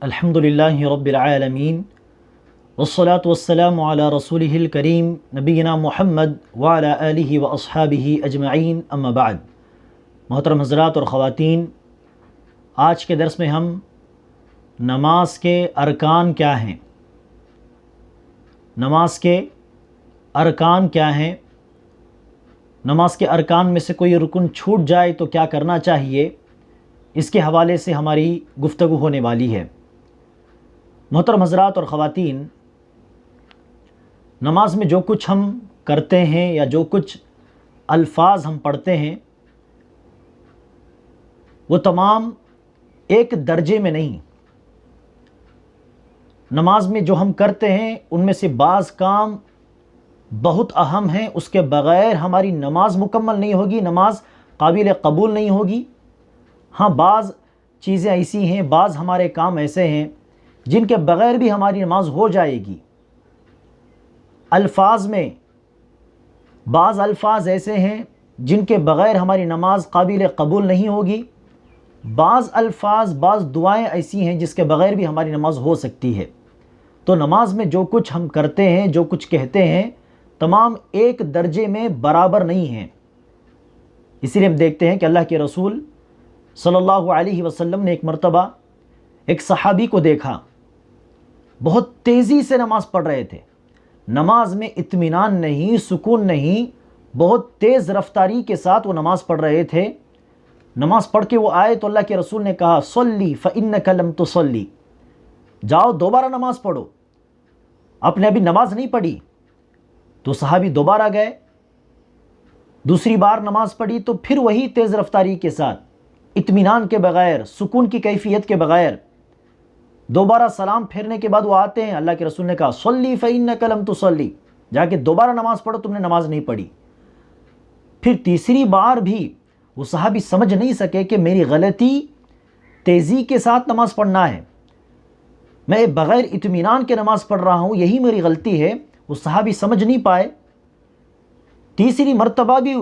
الحمدللہ رب العالمین والصلاة والسلام علی رسولہ الکریم نبینا محمد وعلی آلہ واصحابہ اجمعین اما بعد۔ محترم حضرات اور خواتین، آج کے درس میں ہم نماز کے ارکان کیا ہیں، نماز کے ارکان کیا ہیں، نماز کے ارکان میں سے کوئی رکن چھوٹ جائے تو کیا کرنا چاہیے، اس کے حوالے سے ہماری گفتگو ہونے والی ہے۔ محترم حضرات اور خواتین، نماز میں جو کچھ ہم کرتے ہیں یا جو کچھ الفاظ ہم پڑھتے ہیں وہ تمام ایک درجے میں نہیں۔ نماز میں جو ہم کرتے ہیں ان میں سے بعض کام بہت اہم ہیں، اس کے بغیر ہماری نماز مکمل نہیں ہوگی، نماز قابل قبول نہیں ہوگی۔ ہاں، بعض چیزیں ایسی ہیں، بعض ہمارے کام ایسے ہیں جن کے بغیر بھی ہماری نماز ہو جائے گی۔ الفاظ میں بعض الفاظ ایسے ہیں جن کے بغیر ہماری نماز قابل قبول نہیں ہوگی، بعض الفاظ بعض دعائیں ایسی ہیں جس کے بغیر بھی ہماری نماز ہو سکتی ہے۔ تو نماز میں جو کچھ ہم کرتے ہیں، جو کچھ کہتے ہیں، تمام ایک درجے میں برابر نہیں ہیں۔ اسی لیے ہم دیکھتے ہیں کہ اللہ کے رسول صلی اللہ علیہ وسلم نے ایک مرتبہ ایک صحابی کو دیکھا، بہت تیزی سے نماز پڑھ رہے تھے، نماز میں اطمینان نہیں، سکون نہیں، بہت تیز رفتاری کے ساتھ وہ نماز پڑھ رہے تھے۔ نماز پڑھ کے وہ آئے تو اللہ کے رسول نے کہا، صلی فإنک لم تصلی، جاؤ دوبارہ نماز پڑھو، آپ نے ابھی نماز نہیں پڑھی۔ تو صحابی دوبارہ گئے، دوسری بار نماز پڑھی تو پھر وہی تیز رفتاری کے ساتھ، اطمینان کے بغیر، سکون کی کیفیت کے بغیر۔ دوبارہ سلام پھیرنے کے بعد وہ آتے ہیں، اللہ کے رسول نے کہا، صلی فإنک لم تصلی، جا کے دوبارہ نماز پڑھو، تم نے نماز نہیں پڑھی۔ پھر تیسری بار بھی وہ صحابی سمجھ نہیں سکے کہ میری غلطی تیزی کے ساتھ نماز پڑھنا ہے، میں بغیر اطمینان کے نماز پڑھ رہا ہوں، یہی میری غلطی ہے۔ وہ صحابی سمجھ نہیں پائے، تیسری مرتبہ بھی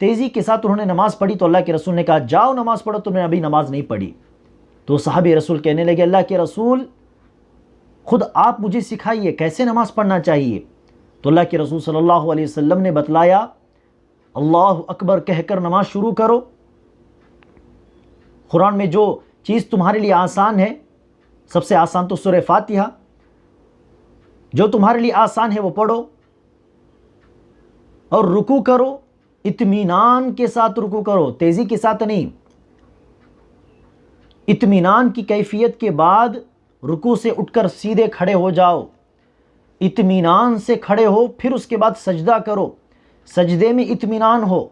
تیزی کے ساتھ انہوں نے نماز پڑھی تو اللہ کے رسول نے کہا، جاؤ نماز پڑھو، تم نے ابھی نماز نہیں پڑھی۔ تو صحابی رسول کہنے لگے، اللہ کے رسول خود آپ مجھے سکھائیے کیسے نماز پڑھنا چاہیے۔ تو اللہ کے رسول صلی اللہ علیہ وسلم نے بتلایا، اللہ اکبر کہہ کر نماز شروع کرو۔ قرآن میں جو چیز تمہارے لیے آسان ہے، سب سے آسان تو سورہ فاتحہ، جو تمہارے لیے آسان ہے وہ پڑھو، اور رکوع کرو، اطمینان کے ساتھ رکوع کرو، تیزی کے ساتھ نہیں۔ اطمینان کی کیفیت کے بعد رکوع سے اٹھ کر سیدھے کھڑے ہو جاؤ، اطمینان سے کھڑے ہو، پھر اس کے بعد سجدہ کرو، سجدے میں اطمینان ہو،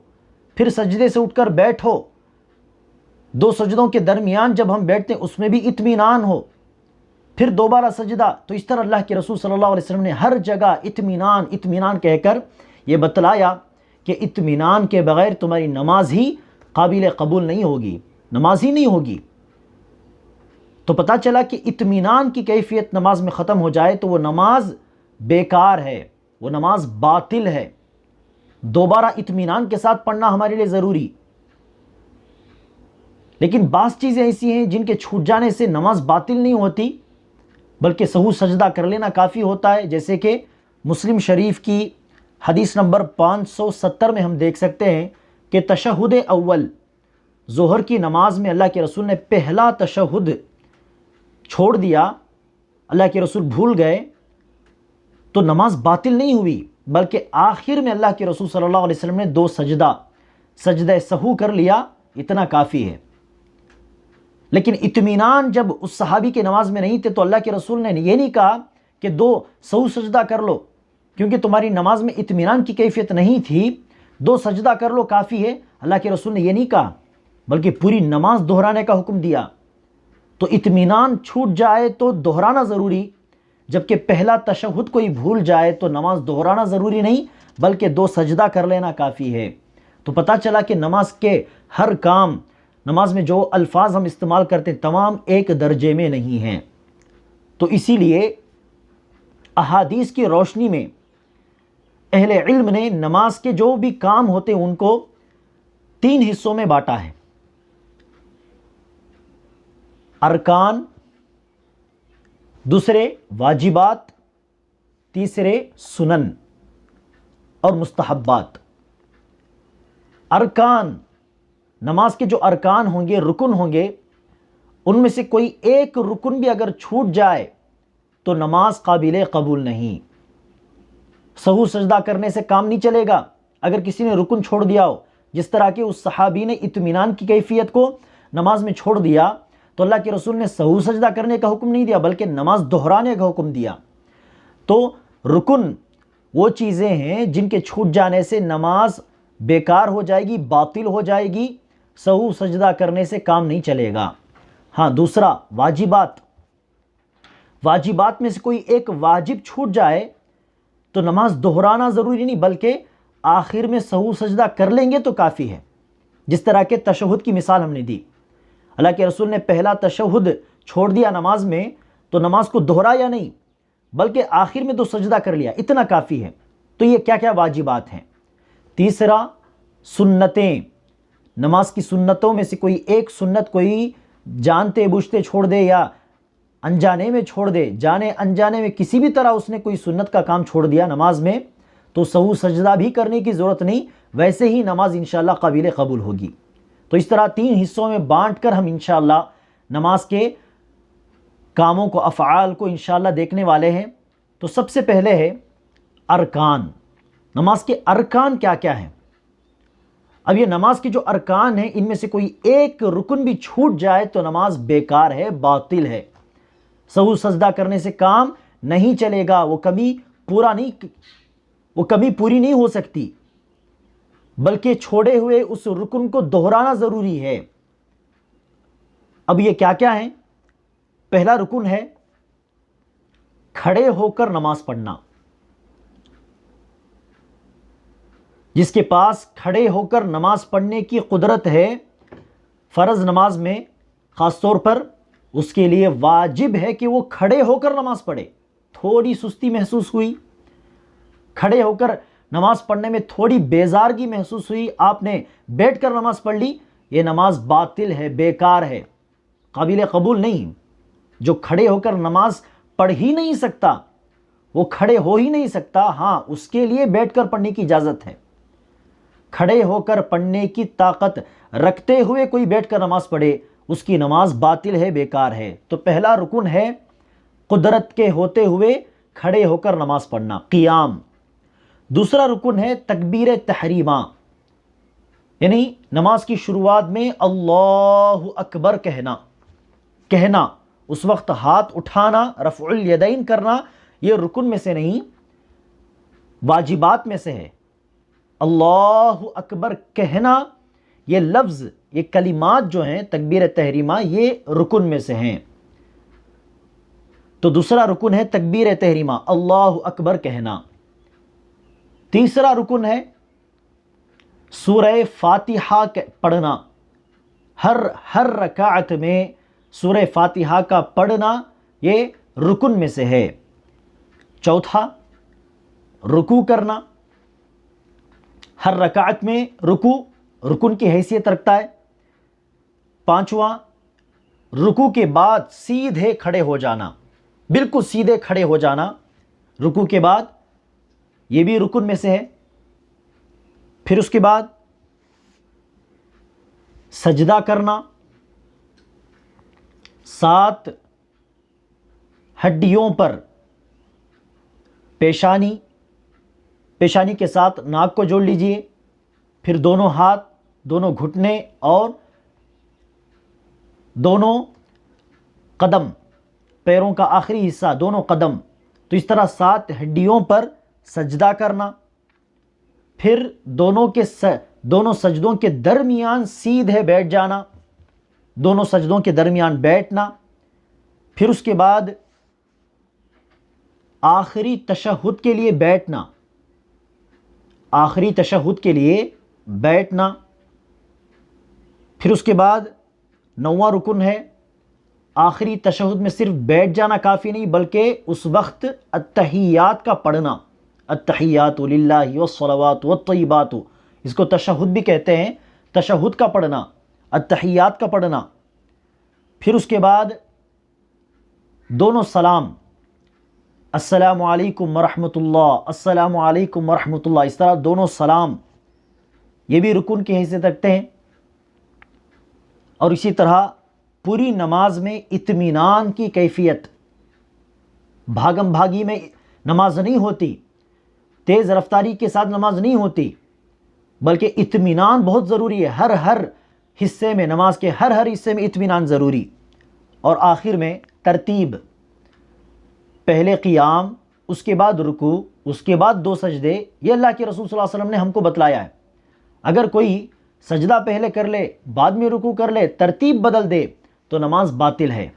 پھر سجدے سے اٹھ کر بیٹھو، دو سجدوں کے درمیان جب ہم بیٹھتے ہیں اس میں بھی اطمینان ہو، پھر دوبارہ سجدہ۔ تو اس طرح اللہ کے رسول صلی اللہ علیہ وسلم نے ہر جگہ اطمینان اطمینان کہہ کر یہ بتلایا کہ اطمینان کے بغیر تمہاری نماز ہی قابل قبول نہیں ہوگی، نماز ہی نہیں ہوگی۔ تو پتہ چلا کہ اطمینان کی کیفیت نماز میں ختم ہو جائے تو وہ نماز بیکار ہے، وہ نماز باطل ہے۔ دوبارہ اطمینان کے ساتھ پڑھنا ہمارے لیے ضروری۔ لیکن بعض چیزیں ایسی ہیں جن کے چھوٹ جانے سے نماز باطل نہیں ہوتی بلکہ سہو سجدہ کر لینا کافی ہوتا ہے، جیسے کہ مسلم شریف کی حدیث نمبر 570 میں ہم دیکھ سکتے ہیں کہ تشہد اول، ظہر کی نماز میں اللہ کے رسول نے پہلا تشہد چھوڑ دیا، اللہ کے رسول بھول گئے تو نماز باطل نہیں ہوئی، بلکہ آخر میں اللہ کے رسول صلی اللہ علیہ وسلم نے 2 سجدہ سہو کر لیا، اتنا کافی ہے۔ لیکن اطمینان جب اس صحابی کے نماز میں نہیں تھے تو اللہ کے رسول نے یہ نہیں کہا کہ 2 سہو سجدہ کر لو، کیونکہ تمہاری نماز میں اطمینان کی کیفیت نہیں تھی، 2 سجدہ کر لو کافی ہے۔ اللہ کے رسول نے یہ نہیں کہا، بلکہ پوری نماز دہرانے کا حکم دیا۔ تو اطمینان چھوٹ جائے تو دہرانا ضروری، جبکہ پہلا تشہد کوئی بھول جائے تو نماز دہرانا ضروری نہیں بلکہ 2 سجدہ کر لینا کافی ہے۔ تو پتہ چلا کہ نماز کے ہر کام، نماز میں جو الفاظ ہم استعمال کرتے ہیں تمام ایک درجے میں نہیں ہیں۔ تو اسی لیے احادیث کی روشنی میں اہل علم نے نماز کے جو بھی کام ہوتے ہیں ان کو 3 حصوں میں بانٹا ہے۔ ارکان، دوسرے واجبات، تیسرے سنن اور مستحبات۔ ارکان، نماز کے جو ارکان ہوں گے، رکن ہوں گے، ان میں سے کوئی ایک رکن بھی اگر چھوٹ جائے تو نماز قابل قبول نہیں۔ سہو سجدہ کرنے سے کام نہیں چلے گا اگر کسی نے رکن چھوڑ دیا ہو، جس طرح کہ اس صحابی نے اطمینان کی کیفیت کو نماز میں چھوڑ دیا تو اللہ کے رسول نے سہو سجدہ کرنے کا حکم نہیں دیا بلکہ نماز دہرانے کا حکم دیا۔ تو رکن وہ چیزیں ہیں جن کے چھوٹ جانے سے نماز بیکار ہو جائے گی، باطل ہو جائے گی، سہو سجدہ کرنے سے کام نہیں چلے گا۔ ہاں دوسرا واجبات، واجبات میں سے کوئی ایک واجب چھوٹ جائے تو نماز دہرانا ضروری نہیں بلکہ آخر میں سہو سجدہ کر لیں گے تو کافی ہے۔ جس طرح کہ تشہد کی مثال ہم نے دی، اللہ کے رسول نے پہلا تشہد چھوڑ دیا نماز میں تو نماز کو دہرایا نہیں بلکہ آخر میں تو سجدہ کر لیا، اتنا کافی ہے۔ تو یہ کیا کیا واجبات ہیں؟ تیسرا سنتیں، نماز کی سنتوں میں سے کوئی ایک سنت کوئی جانتے بوجھتے چھوڑ دے یا انجانے میں چھوڑ دے، جانے انجانے میں کسی بھی طرح اس نے کوئی سنت کا کام چھوڑ دیا نماز میں تو سہو سجدہ بھی کرنے کی ضرورت نہیں، ویسے ہی نماز انشاءاللہ قابل قبول ہوگی۔ تو اس طرح 3 حصوں میں بانٹ کر ہم انشاءاللہ نماز کے کاموں کو، افعال کو انشاءاللہ دیکھنے والے ہیں۔ تو سب سے پہلے ہے ارکان۔ نماز کے ارکان کیا کیا ہیں؟ اب یہ نماز کے جو ارکان ہیں ان میں سے کوئی ایک رکن بھی چھوٹ جائے تو نماز بیکار ہے، باطل ہے، سہو سجدہ کرنے سے کام نہیں چلے گا، وہ کمی پوری نہیں ہو سکتی بلکہ چھوڑے ہوئے اس رکن کو دہرانا ضروری ہے۔ اب یہ کیا کیا ہیں؟ پہلا رکن ہے کھڑے ہو کر نماز پڑھنا۔ جس کے پاس کھڑے ہو کر نماز پڑھنے کی قدرت ہے فرض نماز میں خاص طور پر، اس کے لیے واجب ہے کہ وہ کھڑے ہو کر نماز پڑھے۔ تھوڑی سستی محسوس ہوئی، کھڑے ہو کر نماز پڑھنے میں تھوڑی بیزارگی محسوس ہوئی، آپ نے بیٹھ کر نماز پڑھ لی، یہ نماز باطل ہے، بیکار ہے، قابل قبول نہیں۔ جو کھڑے ہو کر نماز پڑھ ہی نہیں سکتا، وہ کھڑے ہو ہی نہیں سکتا، ہاں اس کے لیے بیٹھ کر پڑھنے کی اجازت ہے۔ کھڑے ہو کر پڑھنے کی طاقت رکھتے ہوئے کوئی بیٹھ کر نماز پڑھے، اس کی نماز باطل ہے، بیکار ہے۔ تو پہلا رکن ہے قدرت کے ہوتے ہوئے کھڑے ہو کر نماز پڑھنا، قیام۔ دوسرا رکن ہے تکبیر تحریمہ، یعنی نماز کی شروعات میں اللہ اکبر کہنا، اس وقت ہاتھ اٹھانا، رفع الیدین کرنا، یہ رکن میں سے نہیں، واجبات میں سے ہے۔ اللہ اکبر کہنا، یہ لفظ، یہ کلمات جو ہیں تکبیر تحریمہ، یہ رکن میں سے ہیں۔ تو دوسرا رکن ہے تکبیر تحریمہ، اللہ اکبر کہنا۔ تیسرا رکن ہے سورہ فاتحہ پڑھنا، ہر رکعت میں سورہ فاتحہ کا پڑھنا، یہ رکن میں سے ہے۔ چوتھا رکوع کرنا، ہر رکعت میں رکن کی حیثیت رکھتا ہے۔ پانچواں رکوع کے بعد سیدھے کھڑے ہو جانا، بالکل سیدھے کھڑے ہو جانا رکوع کے بعد، یہ بھی رکن میں سے ہے۔ پھر اس کے بعد سجدہ کرنا، 7 ہڈیوں پر پیشانی کے ساتھ ناک کو جوڑ لیجئے، پھر دونوں ہاتھ، دونوں گھٹنے اور دونوں قدم، پیروں کا آخری حصہ، دونوں قدم، تو اس طرح 7 ہڈیوں پر سجدہ کرنا، پھر دونوں سجدوں کے درمیان سیدھے بیٹھ جانا، دونوں سجدوں کے درمیان بیٹھنا، پھر اس کے بعد آخری تشہد کے لیے بیٹھنا، آخری تشہد کے لیے بیٹھنا، پھر اس کے بعد 9واں رکن ہے آخری تشہد میں صرف بیٹھ جانا کافی نہیں بلکہ اس وقت التحیات کا پڑھنا، التحیات للہ والصلوات والطیبات، اس کو تشہد بھی کہتے ہیں، تشہد کا پڑھنا، التحیات کا پڑھنا۔ پھر اس کے بعد دونوں سلام، السلام علیکم ورحمۃ اللہ، السلام علیکم ورحمۃ اللہ، اس طرح دونوں سلام یہ بھی رکن کی حیثیت رکھتے ہیں۔ اور اسی طرح پوری نماز میں اطمینان کی کیفیت، بھاگم بھاگی میں نماز نہیں ہوتی، تیز رفتاری کے ساتھ نماز نہیں ہوتی، بلکہ اطمینان بہت ضروری ہے۔ ہر حصے میں، نماز کے ہر حصے میں اطمینان ضروری۔ اور آخر میں ترتیب، پہلے قیام، اس کے بعد رکوع، اس کے بعد 2 سجدے، یہ اللہ کے رسول صلی اللہ علیہ وسلم نے ہم کو بتلایا ہے۔ اگر کوئی سجدہ پہلے کر لے بعد میں رکوع کر لے، ترتیب بدل دے تو نماز باطل ہے۔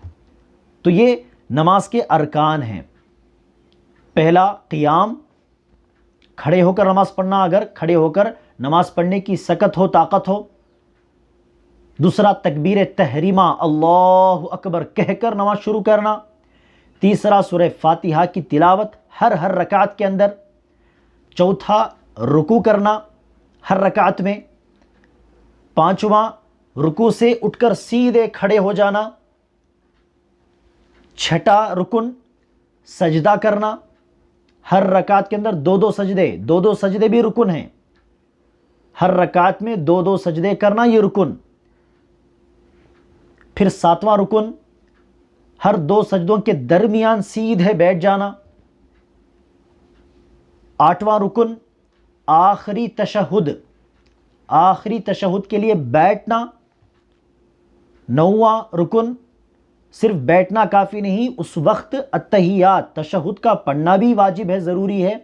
تو یہ نماز کے ارکان ہیں۔ پہلا قیام، کھڑے ہو کر نماز پڑھنا، اگر کھڑے ہو کر نماز پڑھنے کی سکت ہو، طاقت ہو۔ دوسرا تکبیر تحریمہ، اللہ اکبر کہہ کر نماز شروع کرنا۔ تیسرا سورہ فاتحہ کی تلاوت ہر رکعت کے اندر۔ چوتھا رکوع کرنا ہر رکعت میں۔ پانچواں رکوع سے اٹھ کر سیدھے کھڑے ہو جانا۔ چھٹا رکن سجدہ کرنا، ہر رکعت کے اندر 2 سجدے، 2 سجدے بھی رکن ہیں۔ ہر رکعت میں 2 سجدے کرنا، یہ رکن۔ پھر 7واں رکن ہر 2 سجدوں کے درمیان سیدھے بیٹھ جانا۔ 8واں رکن آخری تشہد، آخری تشہد کے لیے بیٹھنا۔ 9واں رکن صرف بیٹھنا کافی نہیں، اس وقت التحیات، تشہد کا پڑھنا بھی واجب ہے، ضروری ہے،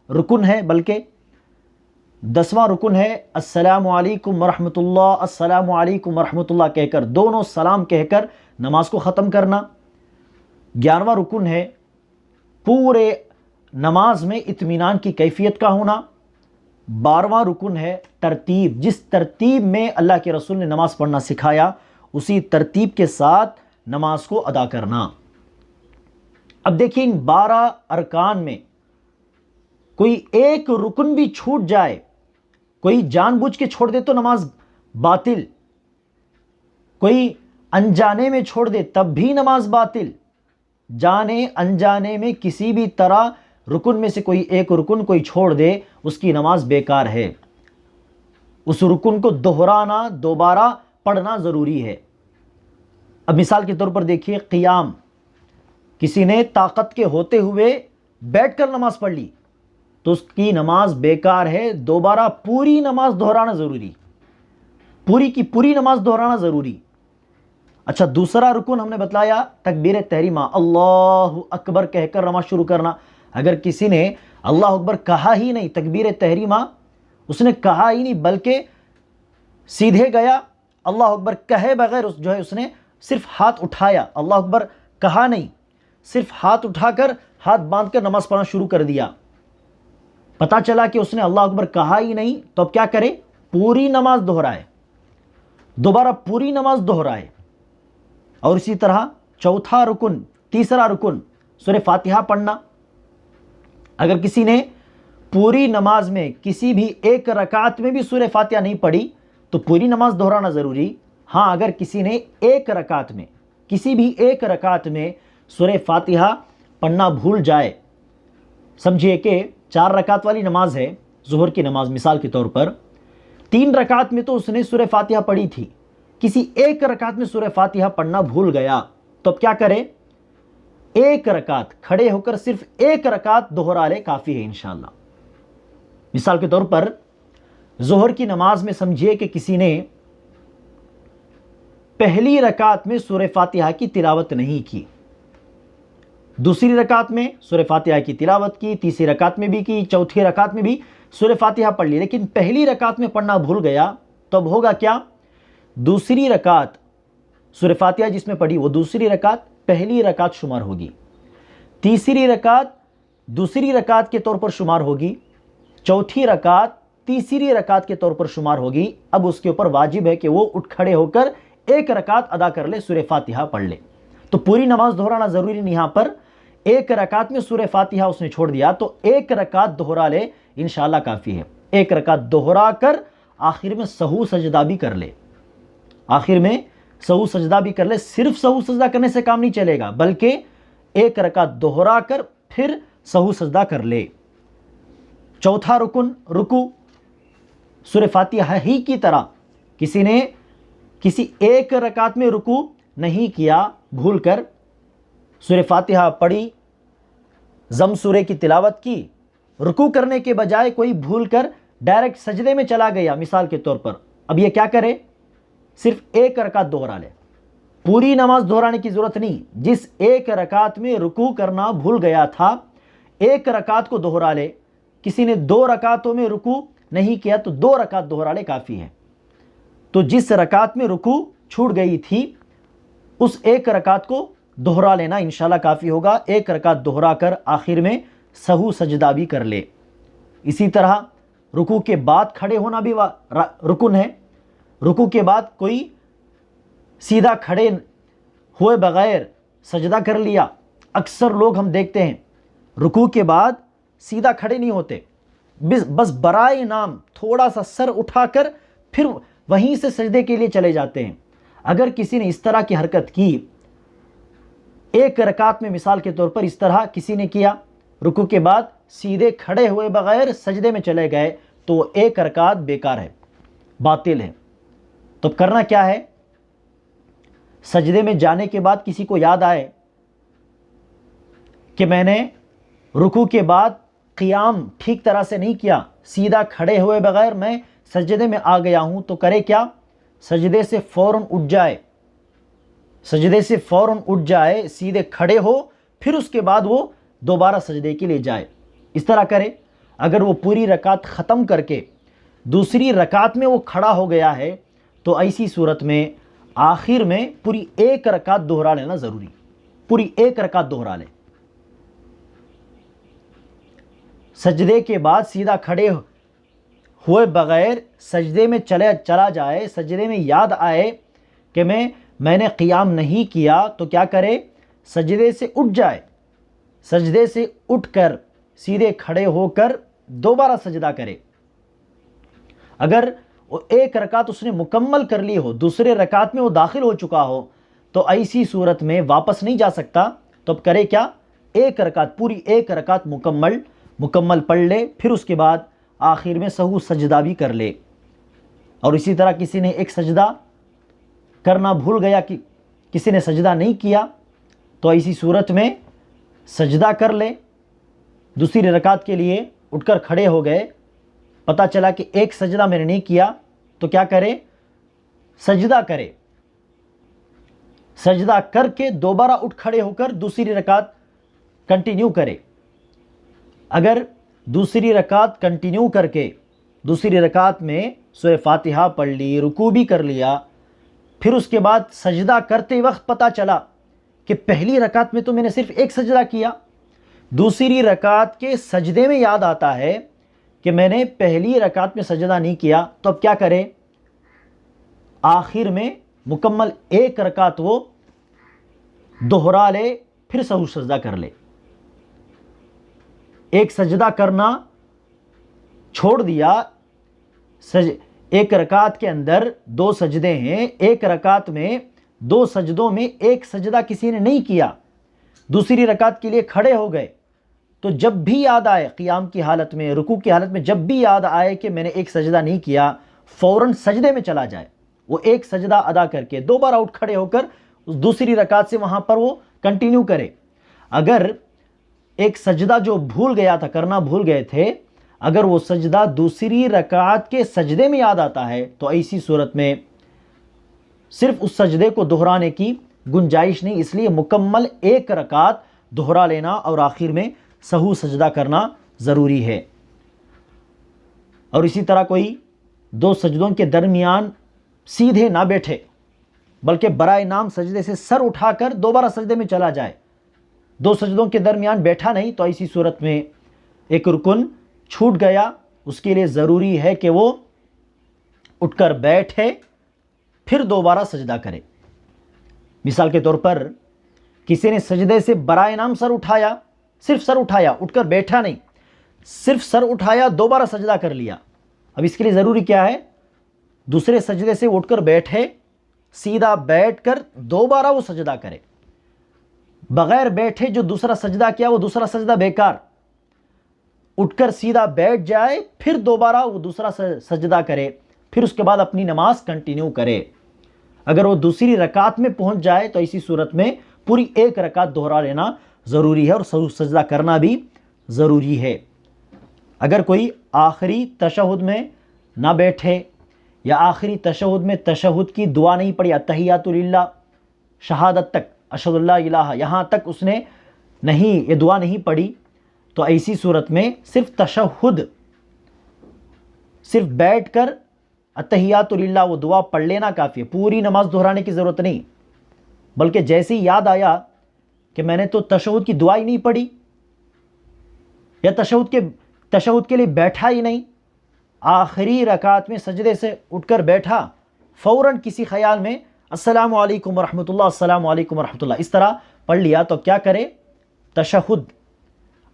رکن ہے بلکہ۔ 10واں رکن ہے السلام علیکم ورحمۃ اللہ، السلام علیکم ورحمۃ اللہ کہہ کر، دونوں سلام کہہ کر نماز کو ختم کرنا۔ 11واں رکن ہے پورے نماز میں اطمینان کی کیفیت کا ہونا۔ 12واں رکن ہے ترتیب، جس ترتیب میں اللہ کے رسول نے نماز پڑھنا سکھایا اسی ترتیب کے ساتھ نماز کو ادا کرنا۔ اب دیکھیں ان 12 ارکان میں کوئی ایک رکن بھی چھوٹ جائے، کوئی جان بوجھ کے چھوڑ دے تو نماز باطل، کوئی انجانے میں چھوڑ دے تب بھی نماز باطل۔ جانے انجانے میں کسی بھی طرح رکن میں سے کوئی ایک رکن کوئی چھوڑ دے، اس کی نماز بیکار ہے۔ اس رکن کو دہرانا، دوبارہ پڑھنا ضروری ہے۔ اب مثال کے طور پر دیکھیے قیام، کسی نے طاقت کے ہوتے ہوئے بیٹھ کر نماز پڑھ لی تو اس کی نماز بیکار ہے، دوبارہ پوری نماز دہرانا ضروری، پوری کی پوری نماز دہرانا ضروری۔ اچھا دوسرا رکن ہم نے بتلایا تکبیر تحریمہ، اللہ اکبر کہہ کر نماز شروع کرنا۔ اگر کسی نے اللہ اکبر کہا ہی نہیں، تکبیر تحریمہ اس نے کہا ہی نہیں بلکہ سیدھے گیا، اللہ اکبر کہے بغیر اس نے صرف ہاتھ اٹھایا، اللہ اکبر کہا نہیں، صرف ہاتھ اٹھا کر ہاتھ باندھ کر نماز پڑھنا شروع کر دیا، پتہ چلا کہ اس نے اللہ اکبر کہا ہی نہیں، تو اب کیا کرے؟ پوری نماز دہرائے، دوبارہ پوری نماز دہرائے۔ اور اسی طرح چوتھا رکن، تیسرا رکن سورہ فاتحہ پڑھنا۔ اگر کسی نے پوری نماز میں کسی بھی ایک رکعت میں بھی سورہ فاتحہ نہیں پڑھی تو پوری نماز دہرانا ضروری۔ ہاں اگر کسی نے ایک رکعت میں، کسی بھی ایک رکعت میں سورہ فاتحہ پڑھنا بھول جائے، سمجھیے کہ 4 رکعت والی نماز ہے، ظہر کی نماز مثال کے طور پر، 3 رکعت میں تو اس نے سورہ فاتحہ پڑھی تھی، کسی ایک رکعت میں سورہ فاتحہ پڑھنا بھول گیا تو اب کیا کرے؟ ایک رکعت کھڑے ہو کر صرف ایک رکعت دہرا لے، کافی ہے انشاءاللہ۔ مثال کے طور پر ظہر کی نماز میں سمجھیے کہ کسی نے پہلی رکعت میں سورہ فاتحہ کی تلاوت نہیں کی، دوسری رکعت میں سورہ فاتحہ کی تلاوت کی، تیسری رکعت میں بھی کی، چوتھی رکعت میں بھی سورہ فاتحہ پڑھ لی، لیکن پہلی رکعت میں پڑھنا بھول گیا تو اب ہوگا کیا؟ دوسری رکعت سورہ فاتحہ جس میں پڑھی وہ دوسری رکعت پہلی رکعت شمار ہوگی، تیسری رکعت دوسری رکعت کے طور پر شمار ہوگی، چوتھی رکعت تیسری رکعت کے طور پر شمار ہوگی۔ اب اس کے اوپر واجب ہے کہ وہ اٹھ کھڑے ہو کر ایک رکعت ادا کر لے، سورہ فاتحہ پڑھ لے۔ تو پوری نماز دہرانا ضروری نہیں، یہاں پر ایک رکعت میں سورہ فاتحہ اس نے چھوڑ دیا تو ایک رکعت دہرا لے، انشاءاللہ کافی ہے۔ ایک رکعت دہرا کر آخر میں سہو سجدہ بھی کر لے، آخر میں سہو سجدہ بھی کر لے۔ صرف سہو سجدہ کرنے سے کام نہیں چلے گا، بلکہ ایک رکعت دوہرا کر پھر سہو سجدہ کر لے۔ چوتھا رکن رکوع، سورہ فاتحہ ہی کی طرح کسی نے کسی ایک رکعت میں رکوع نہیں کیا، بھول کر سورہ فاتحہ پڑھی، ضم سورہ کی تلاوت کی، رکوع کرنے کے بجائے کوئی بھول کر ڈائریکٹ سجدے میں چلا گیا مثال کے طور پر، اب یہ کیا کرے؟ صرف ایک رکعت دوہرا لے، پوری نماز دہرانے کی ضرورت نہیں۔ جس ایک رکعت میں رکوع کرنا بھول گیا تھا، ایک رکعت کو دوہرا لے۔ کسی نے 2 رکعتوں میں رکوع نہیں کیا تو 2 رکعت دوہرا لے، کافی ہے۔ تو جس رکعت میں رکوع چھوٹ گئی تھی اس ایک رکعت کو دوہرا لینا انشاءاللہ کافی ہوگا۔ ایک رکعت دوہرا کر آخر میں سہو سجدہ بھی کر لے۔ اسی طرح رکوع کے بعد کھڑے ہونا بھی رکن ہے۔ رکوع کے بعد کوئی سیدھا کھڑے ہوئے بغیر سجدہ کر لیا۔ اکثر لوگ ہم دیکھتے ہیں رکوع کے بعد سیدھا کھڑے نہیں ہوتے، بس برائے نام تھوڑا سا سر اٹھا کر پھر وہیں سے سجدے کے لیے چلے جاتے ہیں۔ اگر کسی نے اس طرح کی حرکت کی، ایک رکعت میں مثال کے طور پر اس طرح کسی نے کیا، رکوع کے بعد سیدھے کھڑے ہوئے بغیر سجدے میں چلے گئے تو وہ ایک رکعت بیکار ہے، باطل ہے۔ تو کرنا کیا ہے؟ سجدے میں جانے کے بعد کسی کو یاد آئے کہ میں نے رکوع کے بعد قیام ٹھیک طرح سے نہیں کیا، سیدھا کھڑے ہوئے بغیر میں سجدے میں آ گیا ہوں، تو کرے کیا؟ سجدے سے فوراً اٹھ جائے، سجدے سے فوراً اٹھ جائے، سیدھے کھڑے ہو، پھر اس کے بعد وہ دوبارہ سجدے کے لیے جائے۔ اس طرح کرے۔ اگر وہ پوری رکعت ختم کر کے دوسری رکعت میں وہ کھڑا ہو گیا ہے تو ایسی صورت میں آخر میں پوری ایک رکعت دوہرا لینا ضروری، پوری ایک رکعت دوہرا لے۔ سجدے کے بعد سیدھا کھڑے ہوئے بغیر سجدے میں چلا جائے، سجدے میں یاد آئے کہ میں نے قیام نہیں کیا، تو کیا کرے؟ سجدے سے اٹھ جائے، سجدے سے اٹھ کر سیدھے کھڑے ہو کر دوبارہ سجدہ کرے۔ اگر ایک رکعت اس نے مکمل کر لی ہو، دوسرے رکعت میں وہ داخل ہو چکا ہو، تو ایسی صورت میں واپس نہیں جا سکتا، تو اب کرے کیا؟ ایک رکعت، پوری ایک رکعت مکمل پڑھ لے، پھر اس کے بعد آخر میں سہو سجدہ بھی کر لے۔ اور اسی طرح کسی نے ایک سجدہ کرنا بھول گیا، کہ کسی نے سجدہ نہیں کیا، تو ایسی صورت میں سجدہ کر لے۔ دوسری رکعت کے لیے اٹھ کر کھڑے ہو گئے، پتہ چلا کہ ایک سجدہ میں نے نہیں کیا، تو کیا کرے؟ سجدہ کرے، سجدہ کر کے دوبارہ اٹھ کھڑے ہو کر دوسری رکعت کنٹینیو کرے۔ اگر دوسری رکعت کنٹینیو کر کے دوسری رکعت میں سورہ فاتحہ پڑھ لی، رکوع بھی کر لیا، پھر اس کے بعد سجدہ کرتے وقت پتہ چلا کہ پہلی رکعت میں تو میں نے صرف ایک سجدہ کیا، دوسری رکعت کے سجدے میں یاد آتا ہے کہ میں نے پہلی رکعت میں سجدہ نہیں کیا، تو اب کیا کرے؟ آخر میں مکمل ایک رکعت وہ دوہرا لے، پھر سہو سجدہ کر لے۔ ایک سجدہ کرنا چھوڑ دیا، ایک رکعت کے اندر 2 سجدے ہیں، ایک رکعت میں 2 سجدوں میں ایک سجدہ کسی نے نہیں کیا، دوسری رکعت کے لیے کھڑے ہو گئے، تو جب بھی یاد آئے قیام کی حالت میں، رکوع کی حالت میں جب بھی یاد آئے کہ میں نے ایک سجدہ نہیں کیا، فوراً سجدے میں چلا جائے، وہ ایک سجدہ ادا کر کے دوبارہ اٹھ کھڑے ہو کر دوسری رکعت سے وہاں پر وہ کنٹینیو کرے۔ اگر ایک سجدہ جو بھول گیا تھا، کرنا بھول گئے تھے، اگر وہ سجدہ دوسری رکعت کے سجدے میں یاد آتا ہے تو ایسی صورت میں صرف اس سجدے کو دہرانے کی گنجائش نہیں، اس لیے مکمل ایک رکعت دہرا لینا اور آخر میں سہو سجدہ کرنا ضروری ہے۔ اور اسی طرح کوئی 2 سجدوں کے درمیان سیدھے نہ بیٹھے، بلکہ برائے نام سجدے سے سر اٹھا کر دوبارہ سجدے میں چلا جائے، 2 سجدوں کے درمیان بیٹھا نہیں، تو ایسی صورت میں ایک رکن چھوٹ گیا، اس کے لیے ضروری ہے کہ وہ اٹھ کر بیٹھے، پھر دوبارہ سجدہ کرے۔ مثال کے طور پر کسی نے سجدے سے برائے نام سر اٹھایا، صرف سر اٹھایا، اٹھ کر بیٹھا نہیں، صرف سر اٹھایا، دوبارہ سجدہ کر لیا۔ اب اس کے لیے ضروری کیا ہے؟ دوسرے سجدے سے اٹھ کر بیٹھے، سیدھا بیٹھ کر دوبارہ وہ سجدہ کرے، بغیر بیٹھے جو دوسرا سجدہ کیا وہ دوسرا سجدہ بیکار، اٹھ کر سیدھا بیٹھ جائے پھر دوبارہ وہ دوسرا سجدہ کرے، پھر اس کے بعد اپنی نماز کنٹینیو کرے۔ اگر وہ دوسری رکعت میں پہنچ جائے تو اسی صورت میں پوری ایک رکعت دہرا لینا ضروری ہے اور سجدہ کرنا بھی ضروری ہے۔ اگر کوئی آخری تشہد میں نہ بیٹھے یا آخری تشہد میں تشہد کی دعا نہیں پڑھی، التحیات للہ، شہادت تک، اشہد اللہ الہ، یہاں تک اس نے نہیں یہ دعا نہیں پڑھی، تو ایسی صورت میں صرف تشہد، صرف بیٹھ کر التحیات للہ وہ دعا پڑھ لینا کافی ہے، پوری نماز دہرانے کی ضرورت نہیں، بلکہ جیسے ہی یاد آیا کہ میں نے تو تشہد کی دعا ہی نہیں پڑھی یا تشہد کے لیے بیٹھا ہی نہیں، آخری رکعت میں سجدے سے اٹھ کر بیٹھا، فوراً کسی خیال میں السلام علیکم ورحمۃ اللہ، السلام علیکم ورحمۃ اللہ اس طرح پڑھ لیا، تو کیا کرے؟ تشہد،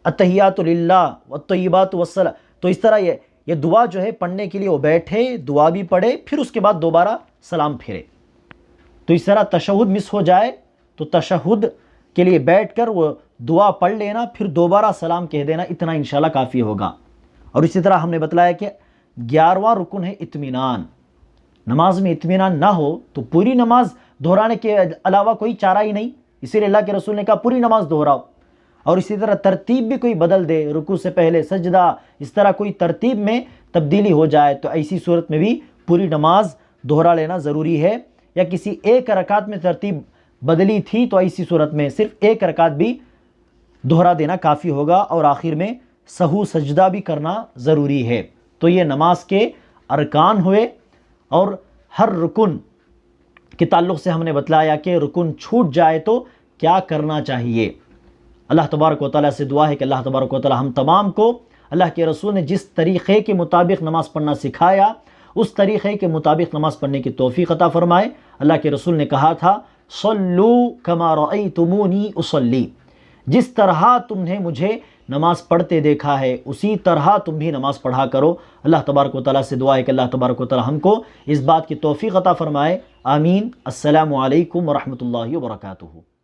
التحیات للہ والطیبات والصلاۃ، تو اس طرح یہ دعا جو ہے پڑھنے کے لیے وہ بیٹھے، دعا بھی پڑھے، پھر اس کے بعد دوبارہ سلام پھیرے۔ تو اس طرح تشہد مس ہو جائے تو تشہد کے لیے بیٹھ کر وہ دعا پڑھ لینا، پھر دوبارہ سلام کہہ دینا، اتنا انشاءاللہ کافی ہوگا۔ اور اسی طرح ہم نے بتلایا کہ 11واں رکن ہے اطمینان۔ نماز میں اطمینان نہ ہو تو پوری نماز دہرانے کے علاوہ کوئی چارہ ہی نہیں، اسی لیے اللہ کے رسول نے کہا پوری نماز دہراؤ۔ اور اسی طرح ترتیب بھی کوئی بدل دے، رکوع سے پہلے سجدہ، اس طرح کوئی ترتیب میں تبدیلی ہو جائے تو ایسی صورت میں بھی پوری نماز دہرا لینا ضروری ہے، یا کسی ایک رکعت میں ترتیب بدلی تھی تو ایسی صورت میں صرف ایک رکعت بھی دہرا دینا کافی ہوگا، اور آخر میں سہو سجدہ بھی کرنا ضروری ہے۔ تو یہ نماز کے ارکان ہوئے، اور ہر رکن کے تعلق سے ہم نے بتلایا کہ رکن چھوٹ جائے تو کیا کرنا چاہیے۔ اللہ تبارک و تعالیٰ سے دعا ہے کہ اللہ تبارک و تعالیٰ ہم تمام کو اللہ کے رسول نے جس طریقے کے مطابق نماز پڑھنا سکھایا اس طریقے کے مطابق نماز پڑھنے کی توفیق عطا فرمائے۔ اللہ کے رسول نے کہا تھا صلو کما رأیتمونی اصلی، جس طرح تم نے مجھے نماز پڑھتے دیکھا ہے اسی طرح تم بھی نماز پڑھا کرو۔ اللہ تبارک و تعالیٰ سے دعا ہے کہ اللہ تبارک و تعالیٰ ہم کو اس بات کی توفیق عطا فرمائے۔ آمین۔ السلام علیکم ورحمۃ اللہ وبرکاتہ۔